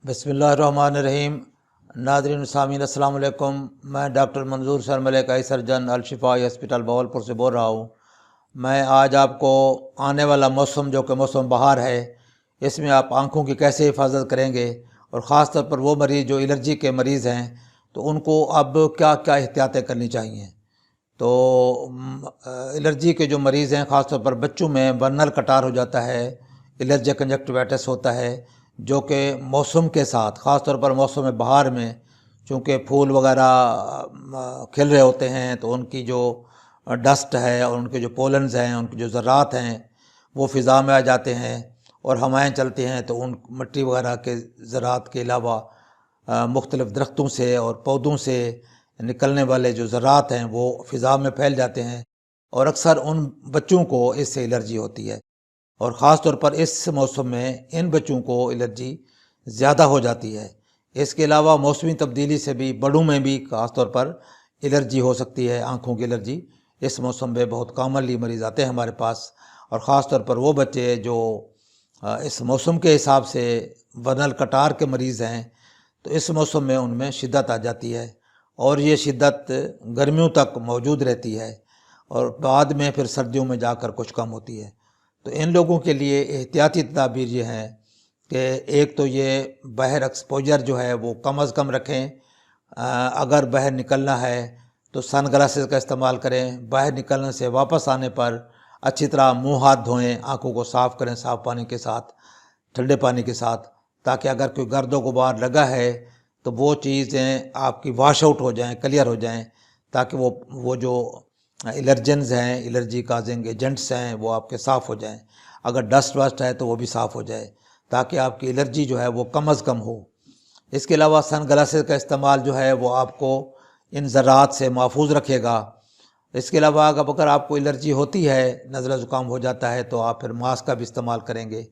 बिस्मिल्लाहिर्रहमानिर्रहीम। नाज़रीन सामीन अस्सलाम वालेकुम। मैं doctor Manzoor sir Malik eye surgeon Al-Shifa hospital Bahawalpur से बोल रहा हूँ। मैं आज आपको आने वाला मौसम जो कि मौसम बहार है, इसमें आप आँखों की कैसे हिफाजत करेंगे और ख़ास तौर पर वो मरीज़ जो एलर्जी के मरीज़ हैं तो उनको अब क्या क्या एहतियातें करनी चाहिए। तो एलर्जी के जो मरीज़ हैं ख़ास तौर पर बच्चों में बर्नल कटार हो जाता है, एलर्जी कंजक्टिवाइटिस होता है, जो कि मौसम के साथ ख़ास तौर पर मौसम बहार में चूँकि फूल वगैरह खिल रहे होते हैं तो उनकी जो डस्ट है और उनके जो पोलन्स हैं, उनके जो ज़रात हैं वो फ़िज़ा में आ जाते हैं और हवाएं चलती हैं तो उन मिट्टी वगैरह के ज़रात के अलावा मुख्तलिफ़ दरख्तों से और पौधों से निकलने वाले जो ज़रात हैं वो फ़िज़ा में फैल जाते हैं और अक्सर उन बच्चों को इससे एलर्जी होती है और ख़ास तौर पर इस मौसम में इन बच्चों को एलर्जी ज़्यादा हो जाती है। इसके अलावा मौसमी तब्दीली से भी बड़ों में भी ख़ास तौर पर एलर्जी हो सकती है। आँखों की एलर्जी इस मौसम में बहुत कॉमनली मरीज़ आते हैं हमारे पास और ख़ास तौर पर वो बच्चे जो इस मौसम के हिसाब से बर्नल कटार के मरीज़ हैं तो इस मौसम में उनमें शिद्दत आ जाती है और ये शिद्दत गर्मियों तक मौजूद रहती है और बाद में फिर सर्दियों में जाकर कुछ कम होती है। तो इन लोगों के लिए एहतियाती तदाबीर ये हैं कि एक तो ये बाहर एक्सपोजर जो है वो कम अज़ कम रखें। अगर बाहर निकलना है तो सन ग्लासेस का इस्तेमाल करें। बाहर निकलने से वापस आने पर अच्छी तरह मुंह हाथ धोएं, आँखों को साफ़ करें साफ़ पानी के साथ, ठंडे पानी के साथ, ताकि अगर कोई गर्द व गुबार लगा है तो वो चीज़ें आपकी वाश आउट हो जाएँ, क्लियर हो जाएँ, ताकि वो जो एलर्जेंस हैं, एलर्जी काजिंग एजेंट्स हैं, वो आपके साफ़ हो जाएं। अगर डस्ट वस्ट है तो वो भी साफ़ हो जाए ताकि आपकी एलर्जी जो है वो कम अज़ कम हो। इसके अलावा सन ग्लासेस का इस्तेमाल जो है वो आपको इन ज़रात से महफूज रखेगा। इसके अलावा अगर आपको एलर्जी होती है, नज़ला ज़ुकाम हो जाता है तो आप फिर मास्क का भी इस्तेमाल करेंगे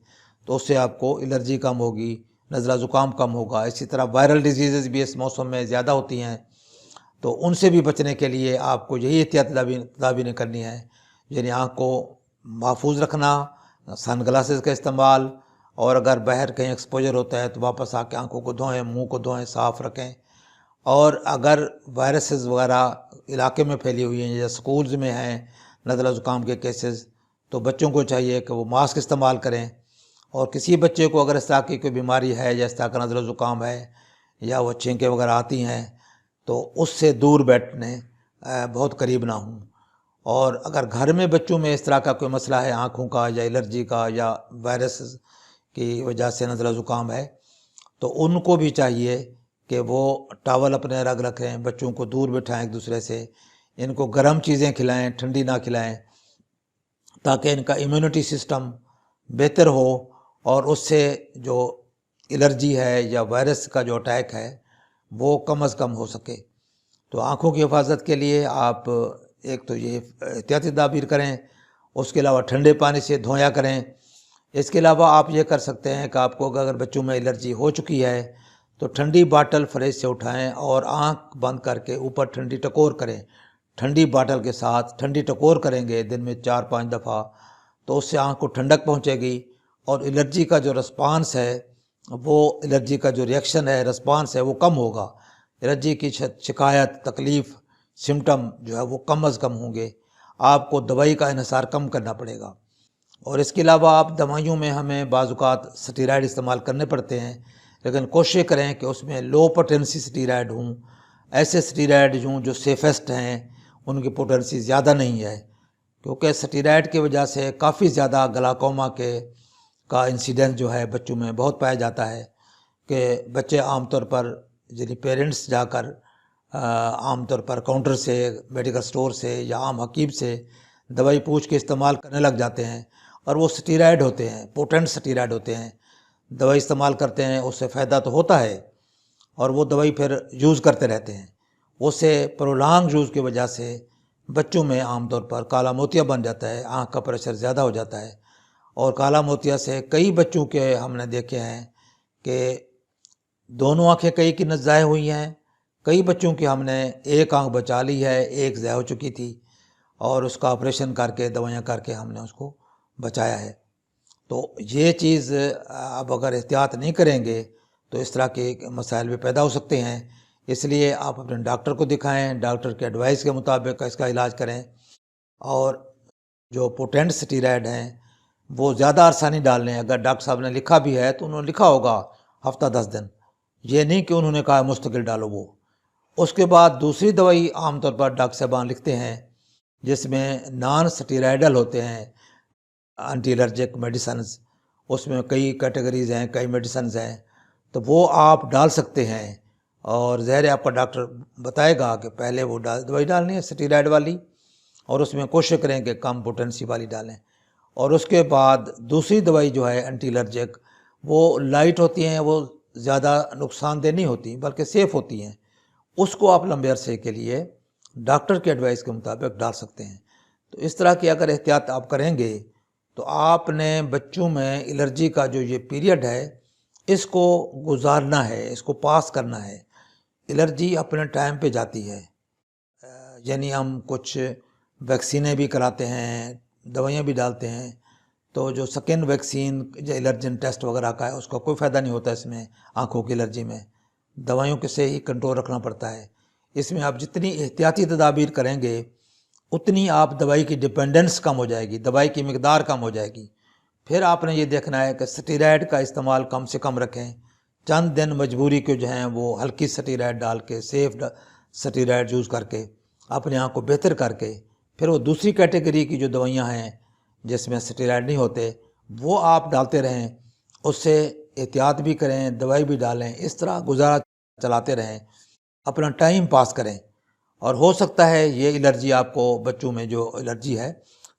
तो उससे आपको एलर्जी कम होगी, नज़ला ज़ुकाम कम होगा। इसी तरह वायरल डिजीज़ भी इस मौसम में ज़्यादा होती हैं तो उनसे भी बचने के लिए आपको यही एहतियात तदाबीरें करनी है, यानी आँख को महफूज रखना, सन ग्लासेस का इस्तेमाल और अगर बाहर कहीं एक्सपोजर होता है तो वापस आके आँखों को धोएं, मुंह को धोएं, साफ़ रखें। और अगर वायरसेस वगैरह इलाके में फैली हुई हैं या स्कूल्स में हैं नज़ला ज़ुकाम के केसेस, तो बच्चों को चाहिए कि वो मास्क इस्तेमाल करें और किसी बच्चे को अगर इस तरह की कोई बीमारी है या इस तरह का नज़ला ज़ुकाम है या वो छींकें वगैरह आती हैं तो उससे दूर बैठने, बहुत करीब ना हूँ। और अगर घर में बच्चों में इस तरह का कोई मसला है आँखों का या एलर्जी का या वायरस की वजह से नज़ला ज़ुकाम है तो उनको भी चाहिए कि वो टॉवल अपने रग रखें, बच्चों को दूर बिठाएं एक दूसरे से, इनको गर्म चीज़ें खिलाएं, ठंडी ना खिलाएं, ताकि इनका इम्यूनिटी सिस्टम बेहतर हो और उससे जो एलर्जी है या वायरस का जो अटैक है वो कम अज़ कम हो सके। तो आँखों की हिफाजत के लिए आप एक तो ये एहतियाती तदाबीर करें, उसके अलावा ठंडे पानी से धोया करें। इसके अलावा आप ये कर सकते हैं कि आपको अगर बच्चों में एलर्जी हो चुकी है तो ठंडी बाटल फ्रिज से उठाएं और आँख बंद करके ऊपर ठंडी टकोर करें। ठंडी बाटल के साथ ठंडी टकोर करेंगे दिन में 4-5 दफ़ा तो उससे आँख को ठंडक पहुँचेगी और एलर्जी का जो रिस्पांस है, वो एलर्जी का जो रिएक्शन है, रिस्पांस है, वो कम होगा। एलर्जी की शिकायत, तकलीफ़, सिम्टम जो है वो कम अज़ कम होंगे। आपको दवाई का इन्हिसार कम करना पड़ेगा। और इसके अलावा आप दवाइयों में हमें बाज़ औक़ात स्टेरॉइड इस्तेमाल करने पड़ते हैं, लेकिन कोशिश करें कि उसमें लो पोटेंसी स्टेरॉइड हों, ऐसे स्टेरॉइड हों जो सेफेस्ट हैं, उनकी पोटेंसी ज़्यादा नहीं है, क्योंकि स्टेरॉइड की वजह से काफ़ी ज़्यादा ग्लाकोमा का इंसिडेंस जो है बच्चों में बहुत पाया जाता है कि बच्चे आमतौर पर यानी पेरेंट्स जाकर आमतौर पर काउंटर से, मेडिकल स्टोर से या आम हकीम से दवाई पूछ के इस्तेमाल करने लग जाते हैं और वो स्टेरॉइड होते हैं, पोटेंट स्टेरॉइड होते हैं। दवाई इस्तेमाल करते हैं, उससे फ़ायदा तो होता है और वो दवाई फिर यूज़ करते रहते हैं। उससे प्रोलॉन्ग यूज़ की वजह से बच्चों में आमतौर पर काला मोतिया बन जाता है, आँख का प्रेशर ज़्यादा हो जाता है और काला मोतिया से कई बच्चों के हमने देखे हैं कि दोनों आँखें कई की ज़ाय हुई हैं। कई बच्चों की हमने एक आँख बचा ली है, एक ज़ाय हो चुकी थी और उसका ऑपरेशन करके दवाइयाँ करके हमने उसको बचाया है। तो ये चीज़ अब अगर एहतियात नहीं करेंगे تو اس طرح کے مسائل بھی پیدا ہو سکتے ہیں۔ اس لیے آپ اپنے ڈاکٹر کو دکھائیں، ڈاکٹر کے ایڈوائس کے مطابق اس کا علاج کریں، اور جو پوٹینٹ سٹیرائڈ ہیں وہ زیادہ عرصہ نہیں ڈالنے۔ اگر ڈاکٹر صاحب نے لکھا بھی ہے تو انہوں نے لکھا ہوگا ہفتہ 10 دن، یہ نہیں کہ انہوں نے کہا مستقل ڈالو وہ۔ اس کے بعد دوسری دوائی عام طور پر ڈاکٹر صاحبان لکھتے ہیں جس میں نان سٹیرائڈل ہوتے ہیں اینٹی الرجک میڈیسنز، اس میں کئی کیٹیگریز ہیں، کئی میڈیسنز ہیں، تو وہ آپ ڈال سکتے ہیں۔ اور ظاہر آپ کا ڈاکٹر بتائے گا کہ پہلے وہ دوائی ڈالنی ہے سٹیرائڈ والی، اور اس میں کوشش کریں کہ کم پوٹینسی والی ڈالیں، اور اس کے بعد دوسری دوائی جو ہے اینٹی الرجک وہ لائٹ ہوتی ہیں، وہ زیادہ نقصان دہ نہیں ہوتی بلکہ سیف ہوتی ہیں، اس کو آپ لمبے عرصے کے لیے ڈاکٹر کے ایڈوائس کے مطابق ڈال سکتے ہیں۔ تو اس طرح کی اگر احتیاط آپ کریں گے تو آپ نے بچوں میں الرجی کا جو یہ پیریڈ ہے اس کو گزارنا ہے، اس کو پاس کرنا ہے۔ الرجی اپنے ٹائم پہ جاتی ہے، یعنی ہم کچھ ویکسینیں بھی کراتے ہیں، دوائیاں بھی ڈالتے ہیں، تو جو سیکنڈ ویکسین جو الرجن ٹیسٹ وغیرہ کا ہے اس کا کوئی فائدہ نہیں ہوتا اس میں، آنکھوں کی الرجی میں دوائیوں کے سے ہی کنٹرول رکھنا پڑتا ہے۔ اس میں آپ جتنی احتیاطی تدابیر کریں گے اتنی آپ دوائی کی ڈپینڈنس کم ہو جائے گی، دوائی کی مقدار کم ہو جائے گی۔ پھر آپ نے یہ دیکھنا ہے کہ سٹیرائڈ کا استعمال کم سے کم رکھیں، چند دن مجبوری کے جو ہیں وہ ہلکی سٹیرائڈ ڈال کے، سیف سٹیرائڈ یوز کر کے اپنے آپ کو بہتر کر کے پھر وہ دوسری کیٹیگری کی جو دوائیاں ہیں جس میں سٹیرائڈ نہیں ہوتے وہ آپ ڈالتے رہیں، اس سے احتیاط بھی کریں، دوائی بھی ڈالیں، اس طرح گزارا چلاتے رہیں، اپنا ٹائم پاس کریں۔ اور ہو سکتا ہے یہ الرجی آپ کو، بچوں میں جو الرجی ہے،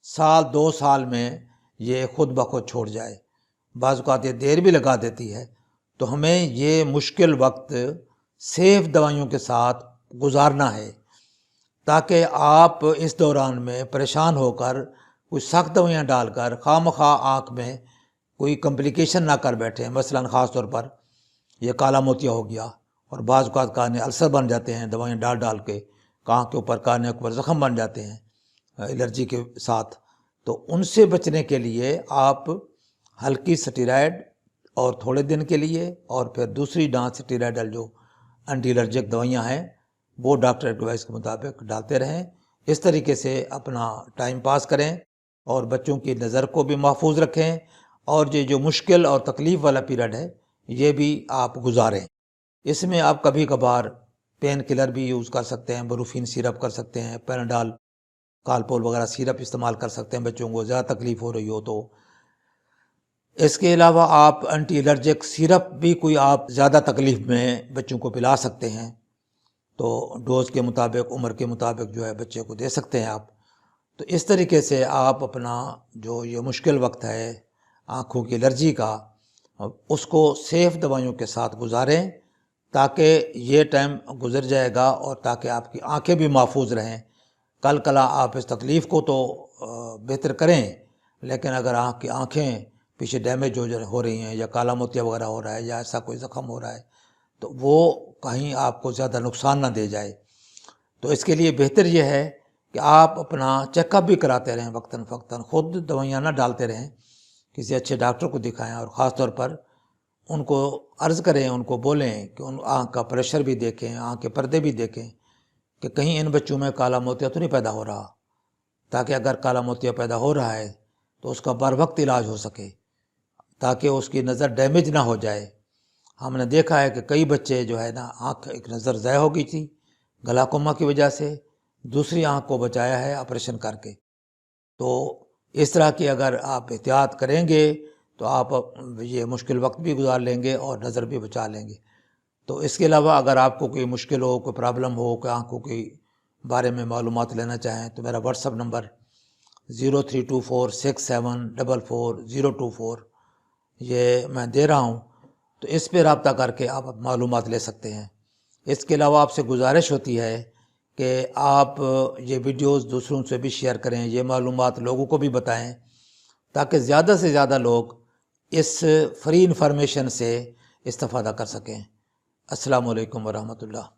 سال 2 سال میں یہ خود بخود چھوڑ جائے، بعض اوقات یہ دیر بھی لگا دیتی ہے۔ تو ہمیں یہ مشکل وقت سیف دوائیوں کے ساتھ گزارنا ہے تاکہ آپ اس دوران میں پریشان ہو کر کوئی سخت دوائیاں ڈال کر خواہ مخواہ آنکھ میں کوئی کمپلیکیشن نہ کر بیٹھیں۔ مثلا خاص طور پر یہ کالا موتیا ہو گیا، اور بعض اوقات کان السر بن جاتے ہیں دوائیاں ڈال ڈال کے، کان کے اوپر، کان کے اوپر زخم بن جاتے ہیں الرجی کے ساتھ۔ تو ان سے بچنے کے لیے آپ ہلکی سٹیرائڈ اور تھوڑے دن کے لیے، اور پھر دوسری نان سٹیرائڈل جو اینٹی الرجک دوائیاں ہیں وہ ڈاکٹر ایڈوائس کے مطابق ڈالتے رہیں۔ اس طریقے سے اپنا ٹائم پاس کریں اور بچوں کی نظر کو بھی محفوظ رکھیں، اور یہ جو مشکل اور تکلیف والا پیریڈ ہے یہ بھی آپ گزاریں۔ اس میں آپ کبھی کبھار پین کلر بھی یوز کر سکتے ہیں، بروفین سیرپ کر سکتے ہیں، پیناڈال، کالپول وغیرہ سیرپ استعمال کر سکتے ہیں بچوں کو زیادہ تکلیف ہو رہی ہو تو۔ اس کے علاوہ آپ اینٹی الرجک سیرپ بھی کوئی آپ زیادہ تکلیف میں بچوں کو پلا سکتے ہیں، تو ڈوز کے مطابق، عمر کے مطابق جو ہے بچے کو دے سکتے ہیں آپ۔ تو اس طریقے سے آپ اپنا جو یہ مشکل وقت ہے آنکھوں کی الرجی کا، اس کو سیف دوائیوں کے ساتھ گزاریں تاکہ یہ ٹائم گزر جائے گا، اور تاکہ آپ کی آنکھیں بھی محفوظ رہیں۔ کل کلا آپ اس تکلیف کو تو بہتر کریں، لیکن اگر آپ کی آنکھیں پیچھے ڈیمیج ہو رہی ہیں، یا کالا موتیا وغیرہ ہو رہا ہے، یا ایسا کوئی زخم ہو رہا ہے، تو وہ کہیں آپ کو زیادہ نقصان نہ دے جائے۔ تو اس کے لیے بہتر یہ ہے کہ آپ اپنا چیک اپ بھی کراتے رہیں وقتاً فوقتاً، خود دوائیاں نہ ڈالتے رہیں، کسی اچھے ڈاکٹر کو دکھائیں، اور خاص طور پر ان کو عرض کریں، ان کو بولیں کہ ان آنکھ کا پریشر بھی دیکھیں، آنکھ کے پردے بھی دیکھیں کہ کہیں ان بچوں میں کالا موتیا تو نہیں پیدا ہو رہا، تاکہ اگر کالا موتیا پیدا ہو رہا ہے تو اس کا بر وقت علاج ہو سکے، تاکہ اس کی نظر ڈیمیج نہ ہو جائے۔ ہم نے دیکھا ہے کہ کئی بچے جو ہے نا، آنکھ ایک نظر ضائع ہو گئی تھی گلاکوما کی وجہ سے، دوسری آنکھ کو بچایا ہے آپریشن کر کے۔ تو اس طرح کی اگر آپ احتیاط کریں گے تو آپ یہ مشکل وقت بھی گزار لیں گے اور نظر بھی بچا لیں گے۔ تو اس کے علاوہ اگر آپ کو کوئی مشکل ہو، کوئی پرابلم ہو، کوئی آنکھوں کے بارے میں معلومات لینا چاہیں تو میرا واٹس ایپ نمبر 032467444024 یہ میں دے رہا ہوں، تو اس پہ رابطہ کر کے آپ معلومات لے سکتے ہیں۔ اس کے علاوہ آپ سے گزارش ہوتی ہے کہ آپ یہ ویڈیوز دوسروں سے بھی شیئر کریں، یہ معلومات لوگوں کو بھی بتائیں، تاکہ زیادہ سے زیادہ لوگ اس فری انفارمیشن سے استفادہ کر سکیں۔ السلام علیکم ورحمۃ اللہ۔